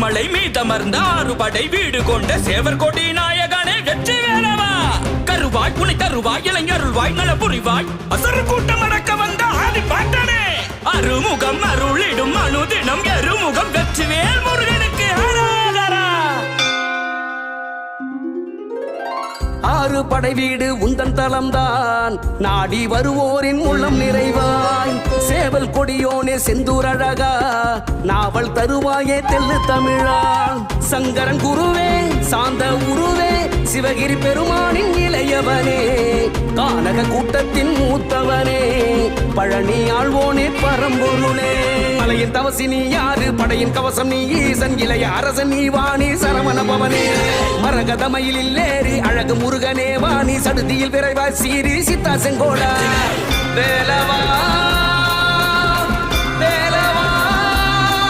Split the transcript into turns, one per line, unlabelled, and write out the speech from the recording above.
மலை மீதமர்ந்த 6 படை வீடு கொண்ட சேவர் கொடி நாயகனே வெற்றி வேலவா. கருவாய் புனை தருவாய் இளைஞருள்வாய் நல புரிவாய் அசரு கூட்டம் அடக்க வந்த ஆதி பாட்டனே. அருமுகம் அருளிடும் அனுதினம் எருமுகம் வெற்றிவேல் முருகனுக்கு ஹரஹரா.
6 படை வீடு உந்தன் தலம்தான், நாடி வருவோரின் உள்ளம் நிறைவாய். சேவல் கொடியோனே செந்தூர் அழகா, நாவல் தருவாயே தெல்லு தமிழா. சங்கரன் குருவே சாந்த உருவே, சிவகிரி பெருமானின் இளையவனே, கானக கூட்டத்தின் மூத்தவனே, பழனி ஆழ்வோனே பரம்பொருளே. மலையின் தவசி நீ யாரு, படையின் கவசம் நீ ஈசன், இளைய அரசன் நீ வாணி சரவண பவனே. மரகதமயிலில் ஏறி அழகு முருகனே வாணி, சடுதியில் விரைவாய் சீரி சித்தா செங்கோடா வேலவா.